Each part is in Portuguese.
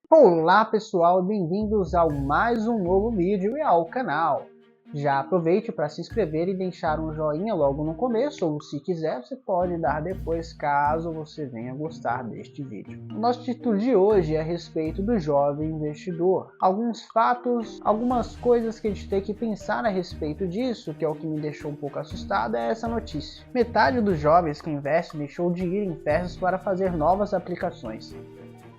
Olá pessoal, bem-vindos a mais um novo vídeo e ao canal. Já aproveite para se inscrever e deixar um joinha logo no começo, ou se quiser você pode dar depois caso você venha gostar deste vídeo. O nosso título de hoje é a respeito do jovem investidor. Alguns fatos, algumas coisas que a gente tem que pensar a respeito disso, que é o que me deixou um pouco assustado, é essa notícia. Metade dos jovens que investem deixou de ir em festas para fazer novas aplicações.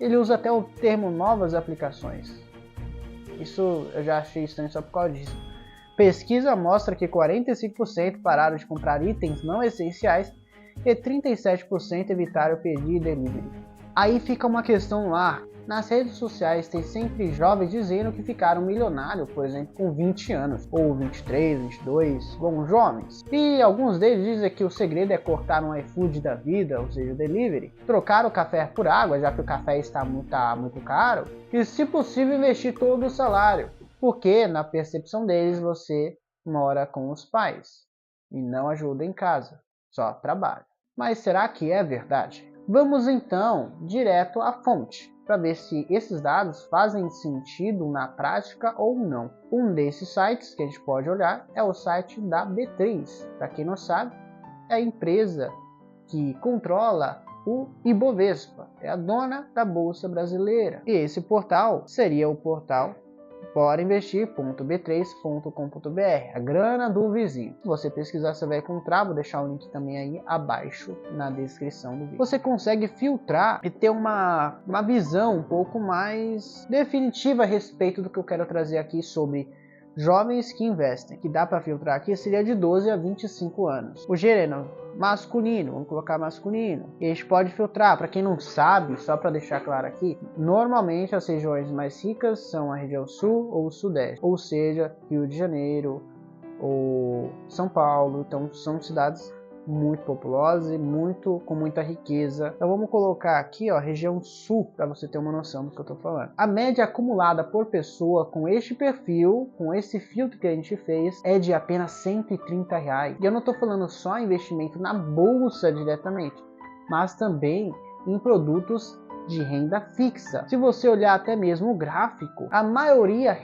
Ele usa até o termo novas aplicações. Isso eu já achei estranho só por causa disso. Pesquisa mostra que 45% pararam de comprar itens não essenciais e 37% evitaram pedir delivery. Aí fica uma questão lá. Nas redes sociais tem sempre jovens dizendo que ficaram milionários, por exemplo, com 20 anos, ou 23, 22, bom, jovens. E alguns deles dizem que o segredo é cortar um iFood da vida, ou seja, o delivery, trocar o café por água, já que o café está muito caro, e se possível investir todo o salário, porque na percepção deles você mora com os pais e não ajuda em casa, só trabalha. Mas será que é verdade? Vamos então direto à fonte, para ver se esses dados fazem sentido na prática ou não. Um desses sites que a gente pode olhar é o site da B3. Para quem não sabe, é a empresa que controla o Ibovespa, é a dona da Bolsa Brasileira. E esse portal seria o portal borainvestir.b3.com.br, a grana do vizinho. Se você pesquisar, você vai encontrar, vou deixar o link também aí abaixo na descrição do vídeo. Você consegue filtrar e ter uma visão um pouco mais definitiva a respeito do que eu quero trazer aqui sobre jovens que investem. Que dá para filtrar aqui seria de 12 a 25 anos. O gênero masculino, vamos colocar masculino. E a gente pode filtrar, para quem não sabe, só para deixar claro aqui, normalmente as regiões mais ricas são a região sul ou sudeste, ou seja, Rio de Janeiro ou São Paulo. Então são cidades muito populosas e com muita riqueza. Então vamos colocar aqui, ó, região sul, para você ter uma noção do que eu estou falando. A média acumulada por pessoa com este perfil, com esse filtro que a gente fez, é de apenas R$130. E eu não estou falando só investimento na bolsa diretamente, mas também em produtos de renda fixa. Se você olhar até mesmo o gráfico, a maioria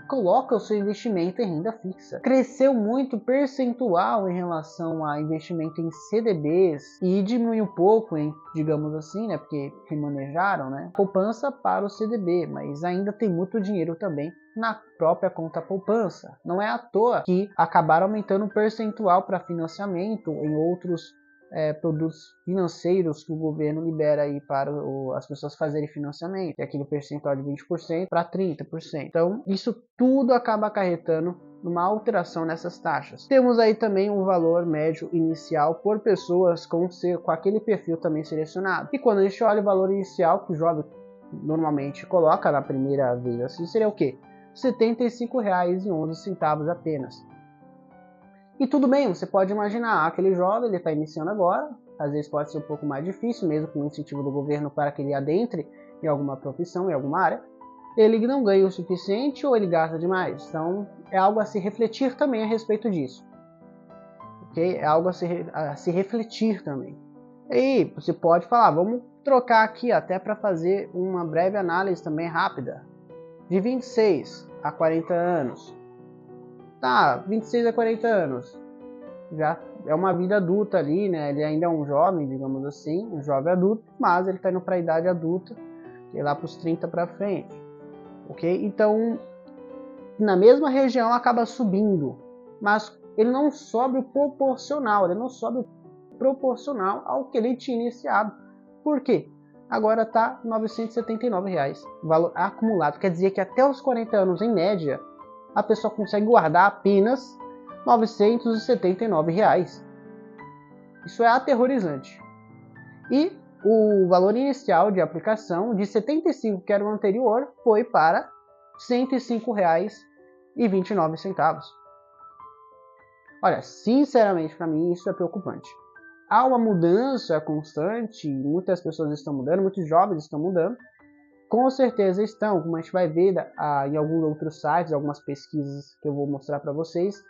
coloca o seu investimento em renda fixa. Cresceu muito percentual em relação a investimento em CDBs e diminuiu um pouco, digamos assim, né, porque remanejaram, né, poupança para o CDB, mas ainda tem muito dinheiro também na própria conta poupança. Não é à toa que acabaram aumentando o percentual para financiamento em outros produtos financeiros que o governo libera aí para as pessoas fazerem financiamento, aquele percentual de 20% para 30%. Então, isso tudo acaba acarretando numa alteração nessas taxas. Temos aí também um valor médio inicial por pessoas com aquele perfil também selecionado. E quando a gente olha o valor inicial que o jovem normalmente coloca na primeira vez, assim, seria o quê? R$75,11 apenas. E tudo bem, você pode imaginar, aquele jovem, ele está iniciando agora, às vezes pode ser um pouco mais difícil, mesmo com o incentivo do governo para que ele adentre em alguma profissão, em alguma área, ele não ganha o suficiente ou ele gasta demais. Então, é algo a se refletir também a respeito disso. Ok? É algo a se refletir também. E você pode falar, vamos trocar aqui até para fazer uma breve análise também rápida. De 26 a 40 anos. Tá, 26 a 40 anos, já é uma vida adulta ali, né? Ele ainda é um jovem, digamos assim, um jovem adulto, mas ele tá indo para a idade adulta, que é lá para os 30 para frente, ok? Então, na mesma região acaba subindo, mas ele não sobe proporcional, ao que ele tinha iniciado. Por quê? Agora tá R$979, valor acumulado, quer dizer que até os 40 anos, em média, a pessoa consegue guardar apenas R$979. Isso é aterrorizante. E o valor inicial de aplicação de 75, que era o anterior, foi para R$105,29. Olha, sinceramente, para mim isso é preocupante. Há uma mudança constante, muitas pessoas estão mudando, muitos jovens estão mudando. Com certeza estão, como a gente vai ver em alguns outros sites, algumas pesquisas que eu vou mostrar para vocês.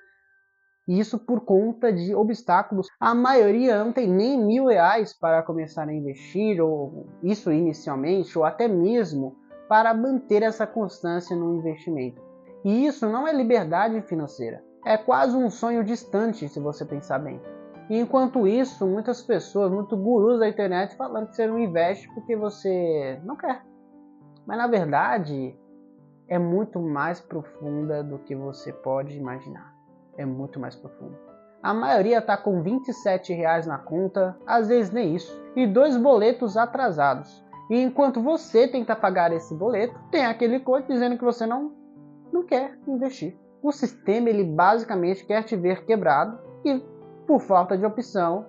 E isso por conta de obstáculos. A maioria não tem nem R$1.000 para começar a investir, ou isso inicialmente, ou até mesmo para manter essa constância no investimento. E isso não é liberdade financeira, é quase um sonho distante se você pensar bem. E enquanto isso, muitas pessoas, muitos gurus da internet falando que você não investe porque você não quer. Mas na verdade, é muito mais profunda do que você pode imaginar. É muito mais profunda. A maioria está com R$ 27 na conta, às vezes nem isso, e 2 boletos atrasados. E enquanto você tenta pagar esse boleto, tem aquele código dizendo que você não quer investir. O sistema ele basicamente quer te ver quebrado e por falta de opção,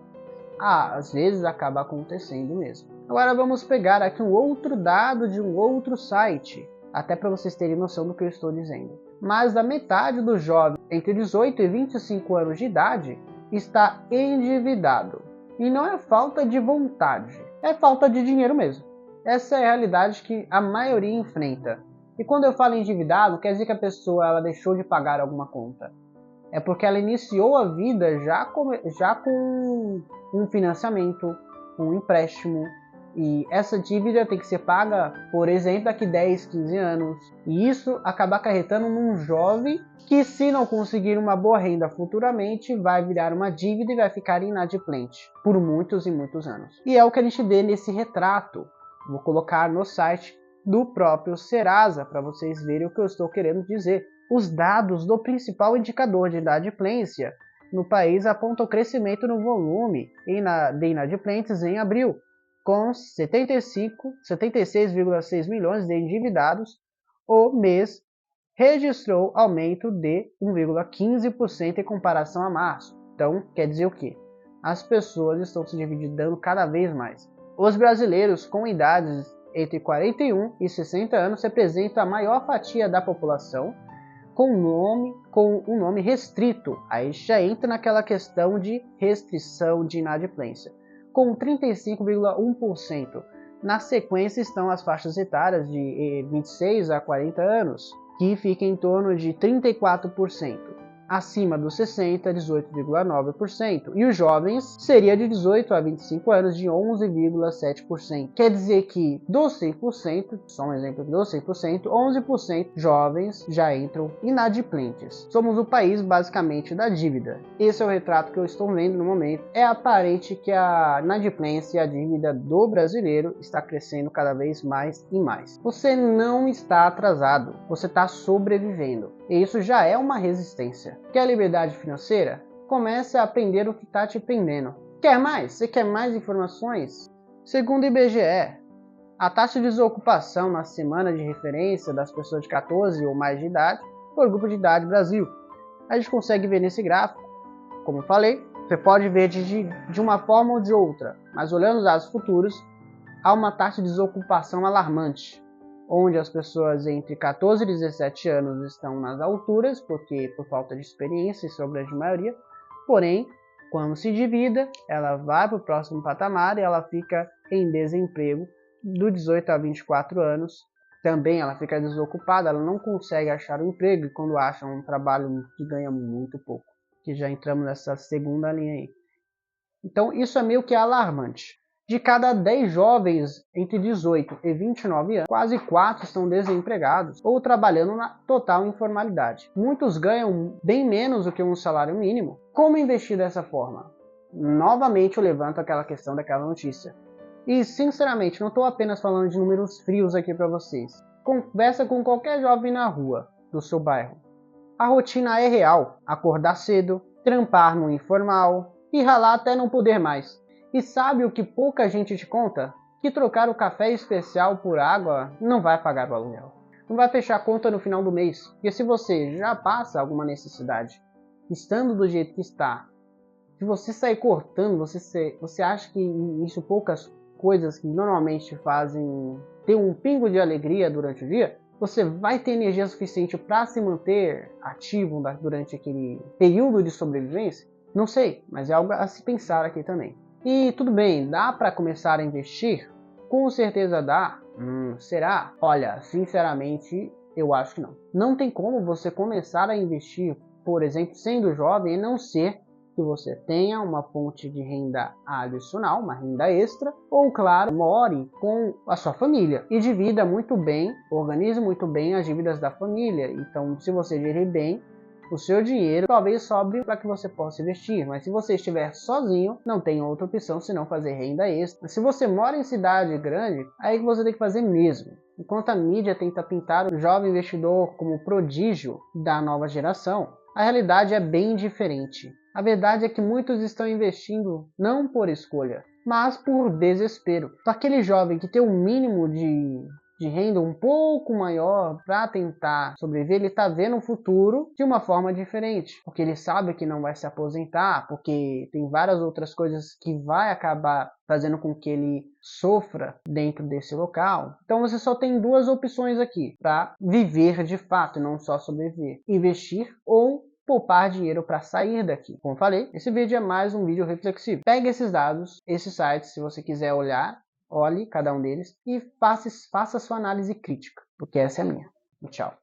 às vezes acaba acontecendo mesmo. Agora vamos pegar aqui um outro dado de um outro site, até para vocês terem noção do que eu estou dizendo. Mais da metade dos jovens entre 18 e 25 anos de idade está endividado. E não é falta de vontade, é falta de dinheiro mesmo. Essa é a realidade que a maioria enfrenta. E quando eu falo endividado, quer dizer que a pessoa ela deixou de pagar alguma conta. É porque ela iniciou a vida já com um financiamento, um empréstimo. E essa dívida tem que ser paga, por exemplo, daqui 10, 15 anos. E isso acaba acarretando num jovem que, se não conseguir uma boa renda futuramente, vai virar uma dívida e vai ficar inadimplente por muitos e muitos anos. E é o que a gente vê nesse retrato. Vou colocar no site do próprio Serasa para vocês verem o que eu estou querendo dizer. Os dados do principal indicador de inadimplência no país apontam crescimento no volume de inadimplentes em abril, com 76,6 milhões de endividados. O mês registrou aumento de 1,15% em comparação a março. Então, quer dizer o quê? As pessoas estão se endividando cada vez mais. Os brasileiros com idades entre 41 e 60 anos representam a maior fatia da população, com um nome restrito. Aí já entra naquela questão de restrição de inadimplência, com 35,1%. Na sequência estão as faixas etárias de 26 a 40 anos, que fica em torno de 34%. Acima dos 60, 18,9%. E os jovens seria de 18 a 25 anos, de 11,7%. Quer dizer que dos 100%, só um exemplo dos 100%, 11% jovens já entram inadimplentes. Somos o país basicamente da dívida. Esse é o retrato que eu estou vendo no momento. É aparente que a inadimplência e a dívida do brasileiro está crescendo cada vez mais e mais. Você não está atrasado, você está sobrevivendo. E isso já é uma resistência. Quer liberdade financeira? Comece a aprender o que está te prendendo. Quer mais? Você quer mais informações? Segundo o IBGE, a taxa de desocupação na semana de referência das pessoas de 14 ou mais de idade por grupo de idade Brasil. A gente consegue ver nesse gráfico, como eu falei, você pode ver de uma forma ou de outra, mas olhando os dados futuros, há uma taxa de desocupação alarmante, onde as pessoas entre 14 e 17 anos estão nas alturas, porque por falta de experiência, isso é a grande maioria. Porém, quando se endivida, ela vai para o próximo patamar e ela fica em desemprego do 18 a 24 anos. Também ela fica desocupada, ela não consegue achar um emprego, e quando acha um trabalho que ganha muito pouco, que já entramos nessa segunda linha aí. Então isso é meio que alarmante. De cada 10 jovens entre 18 e 29 anos, quase 4 estão desempregados ou trabalhando na total informalidade. Muitos ganham bem menos do que um salário mínimo. Como investir dessa forma? Novamente eu levanto aquela questão daquela notícia. E sinceramente, não estou apenas falando de números frios aqui para vocês. Conversa com qualquer jovem na rua do seu bairro. A rotina é real. Acordar cedo, trampar no informal e ralar até não poder mais. E sabe o que pouca gente te conta? Que trocar o café especial por água não vai pagar o aluguel. Não vai fechar a conta no final do mês. Porque se você já passa alguma necessidade, estando do jeito que está, se você sair cortando, você acha que isso poucas coisas que normalmente fazem ter um pingo de alegria durante o dia, você vai ter energia suficiente para se manter ativo durante aquele período de sobrevivência? Não sei, mas é algo a se pensar aqui também. E tudo bem, dá para começar a investir? Com certeza dá. Será? Olha, sinceramente, eu acho que não. Não tem como você começar a investir, por exemplo, sendo jovem, a não ser que você tenha uma fonte de renda adicional, uma renda extra, ou claro, more com a sua família e divida muito bem, organize muito bem as dívidas da família. Então, se você gerir bem o seu dinheiro, talvez sobre para que você possa investir, mas se você estiver sozinho, não tem outra opção senão fazer renda extra. Se você mora em cidade grande, aí você tem que fazer mesmo. Enquanto a mídia tenta pintar o jovem investidor como prodígio da nova geração, a realidade é bem diferente. A verdade é que muitos estão investindo não por escolha, mas por desespero. Então, aquele jovem que tem um mínimo de renda um pouco maior para tentar sobreviver, ele está vendo o futuro de uma forma diferente, porque ele sabe que não vai se aposentar, porque tem várias outras coisas que vai acabar fazendo com que ele sofra dentro desse local. Então você só tem duas opções aqui para viver de fato, não só sobreviver: investir ou poupar dinheiro para sair daqui. Como falei, esse vídeo é mais um vídeo reflexivo. Pegue esses dados, esses sites, se você quiser olhar, olhe cada um deles e faça sua análise crítica, porque essa é a minha. Tchau.